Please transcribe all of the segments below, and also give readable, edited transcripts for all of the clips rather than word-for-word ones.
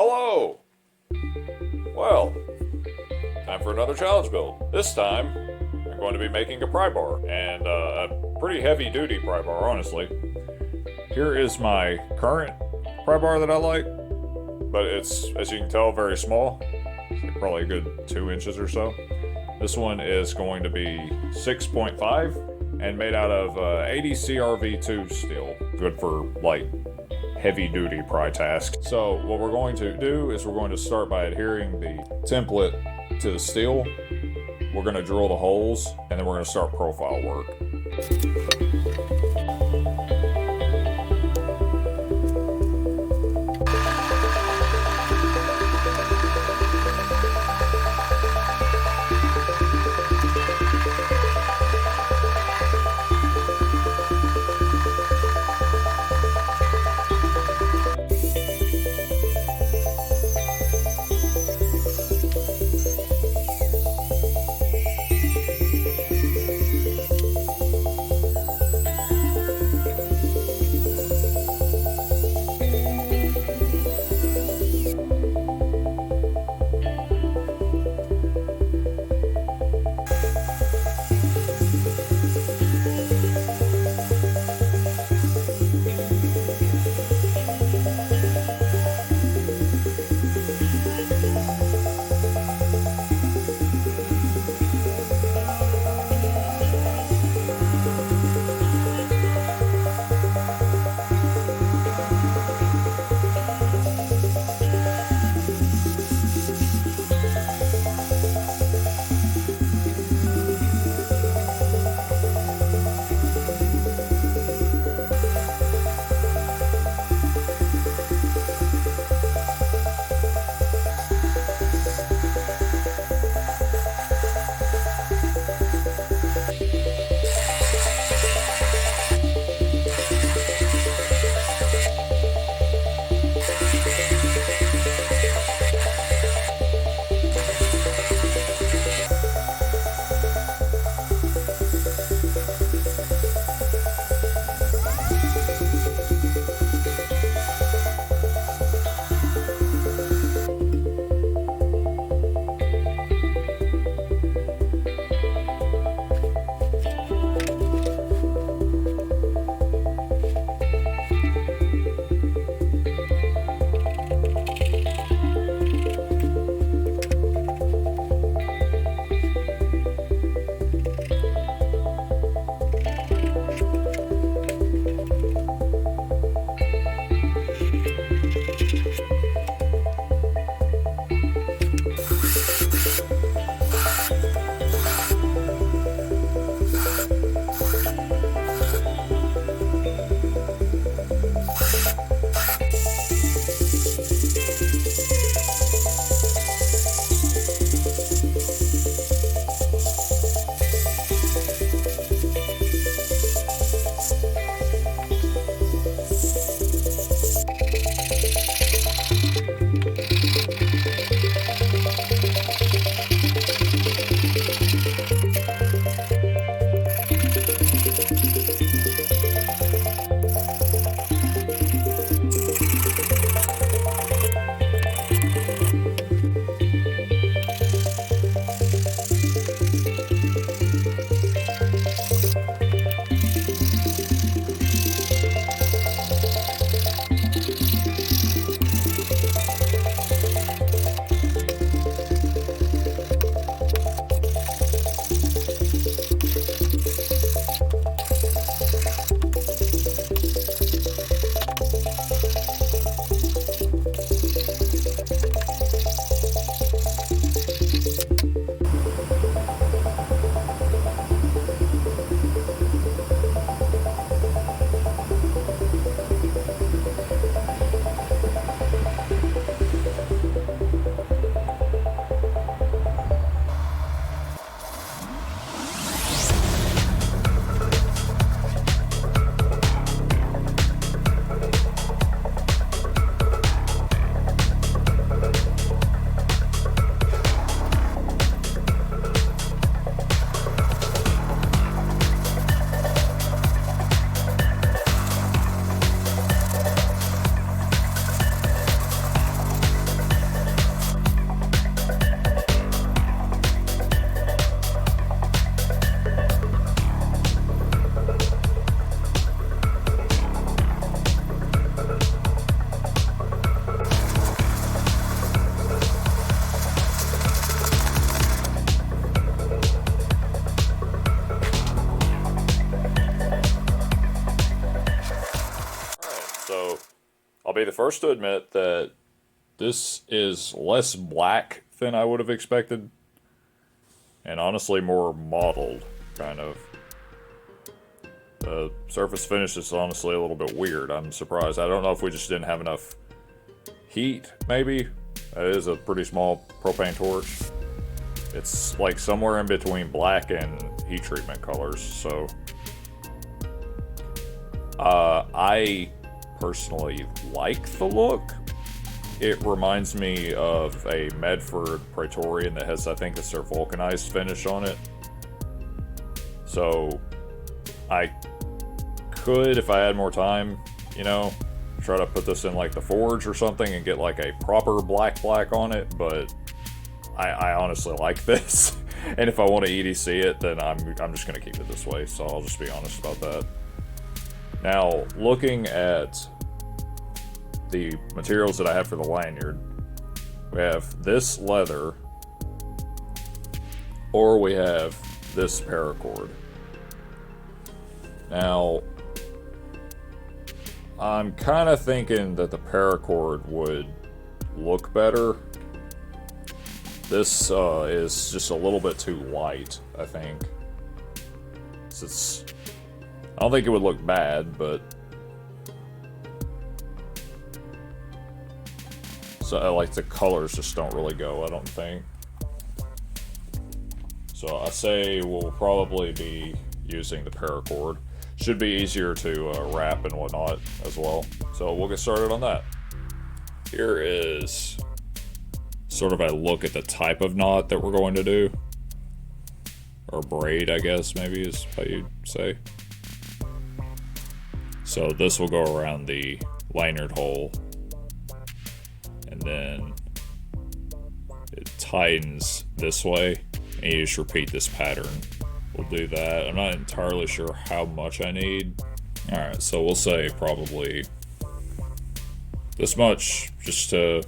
Hello! Well, time for another challenge build. This time, I'm going to be making a Prybar, and a pretty heavy-duty Prybar, honestly. Here is my current Prybar that I like, but it's, as you can tell, very small. It's like probably a good 2 inches or so. This one is going to be 6.5 and made out of EDC RV2 steel. Good for, like, heavy-duty pry tasks. So what we're going to do is we're going to start by adhering the template to the steel. We're going to drill the holes, and then we're going to start profile work. be the first to admit that this is less black than I would have expected. And honestly more mottled, kind of. The surface finish is honestly a little bit weird. I'm surprised. I don't know if we just didn't have enough heat, maybe. That is a pretty small propane torch. It's like somewhere in between black and heat treatment colors, so... I personally like the look. It reminds me of a Medford Praetorian that has, I think it's their vulcanized finish on it. So, I could, if I had more time, you know, try to put this in like the Forge or something and get like a proper black on it, but I honestly like this. And if I want to EDC it, then I'm just going to keep it this way, so I'll just be honest about that. Now, looking at the materials that I have for the lanyard, we have this leather, or we have this paracord. Now, I'm kind of thinking that the paracord would look better. This is just a little bit too light, I think. I don't think it would look bad, but... So, like, the colors just don't really go, I don't think. So, I say we'll probably be using the paracord. Should be easier to wrap and whatnot as well. So, we'll get started on that. Here is sort of a look at the type of knot that we're going to do. Or braid, I guess, maybe is how you'd say. So this will go around the lanyard hole, and then it tightens this way, and you just repeat this pattern. We'll do that. I'm not entirely sure how much I need. Alright, so we'll say probably this much, just to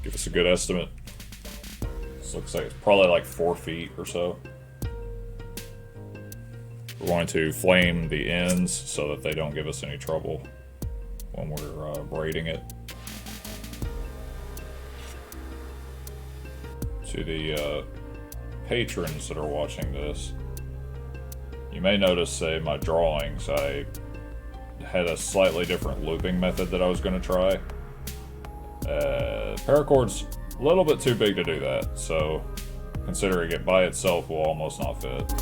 give us a good estimate. This looks like it's probably like 4 feet or so. We're going to flame the ends so that they don't give us any trouble when we're braiding it. To the patrons that are watching this, you may notice in my drawings I had a slightly different looping method that I was going to try. Paracord's a little bit too big to do that, so considering it by itself will almost not fit.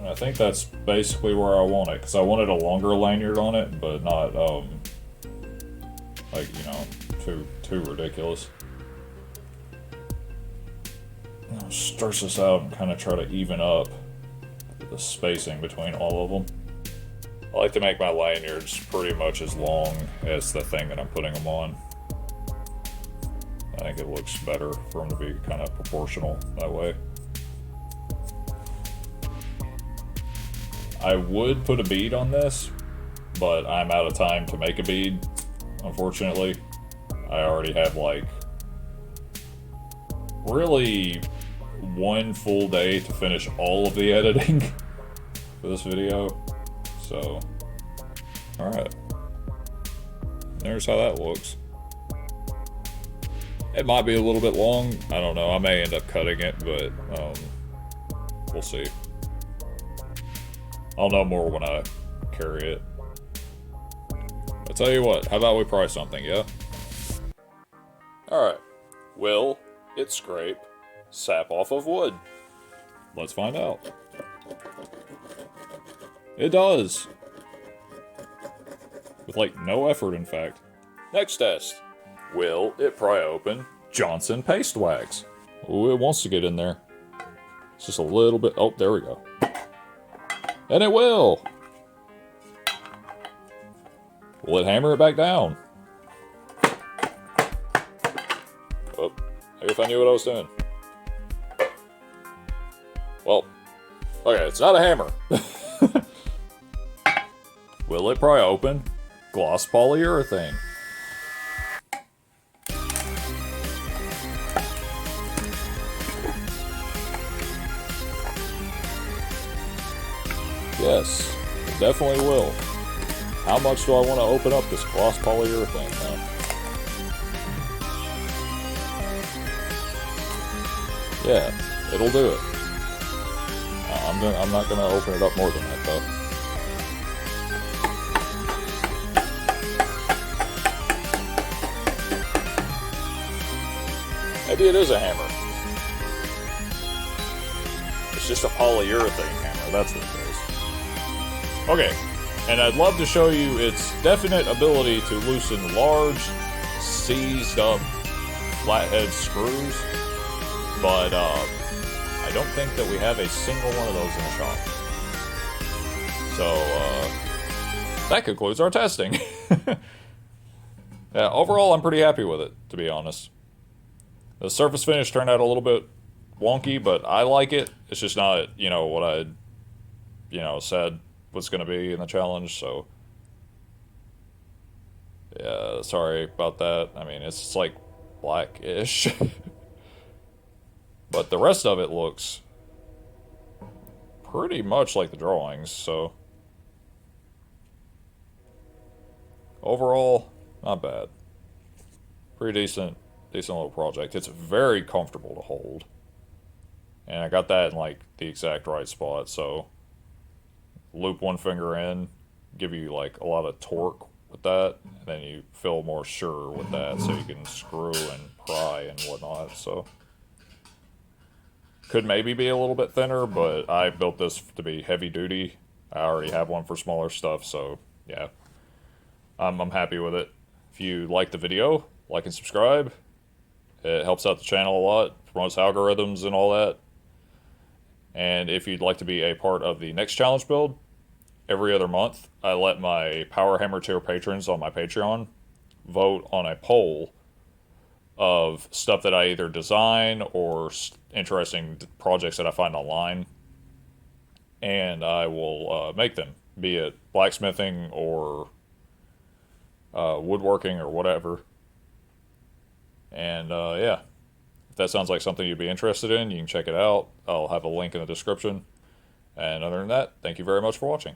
I think that's basically where I want it, because I wanted a longer lanyard on it, but not, like, you know, too ridiculous. I'll stretch this out and kind of try to even up the spacing between all of them. I like to make my lanyards pretty much as long as the thing that I'm putting them on. I think it looks better for them to be kind of proportional that way. I would put a bead on this, but I'm out of time to make a bead, unfortunately. I already have, like, really 1 full day to finish all of the editing for this video. So, alright. There's how that looks. It might be a little bit long. I don't know. I may end up cutting it, but we'll see. I'll know more when I carry it. I'll tell you what, how about we try something, yeah? Alright. Will it scrape sap off of wood? Let's find out. It does! With like no effort, in fact. Next test. Will it pry open Johnson paste wax? Oh, it wants to get in there. It's just a little bit. Oh, there we go. And it will! Will it hammer it back down? Oh, maybe if I knew what I was doing. Well, okay, it's not a hammer. Will it pry open gloss polyurethane? Yes, it definitely will. How much do I want to open up this gloss polyurethane now? Yeah, it'll do it. I'm not gonna open it up more than that though. Maybe it is a hammer. It's just a polyurethane hammer, that's what it is. Okay, and I'd love to show you its definite ability to loosen large, seized up flathead screws, but I don't think that we have a single one of those in the shop. So, that concludes our testing. Yeah, overall I'm pretty happy with it, to be honest. The surface finish turned out a little bit wonky, but I like it. It's just not, you know, what I, said was going to be in the challenge, so yeah, sorry about that. I mean, it's like blackish. But the rest of it looks pretty much like the drawings, so overall, not bad. Pretty decent little project. It's very comfortable to hold. And I got that in like the exact right spot, so loop one finger in, give you like a lot of torque with that, and then you feel more sure with that, so you can screw and pry and whatnot. So could maybe be a little bit thinner, but I built this to be heavy duty. I already have one for smaller stuff, so yeah, I'm happy with it. If you like the video, like and subscribe. It helps out the channel a lot, promotes algorithms and all that. And if you'd like to be a part of the next challenge build, every other month, I let my Power Hammer tier patrons on my Patreon vote on a poll of stuff that I either design or interesting projects that I find online. And I will make them, be it blacksmithing or woodworking or whatever. And yeah, if that sounds like something you'd be interested in, you can check it out. I'll have a link in the description. And other than that, thank you very much for watching.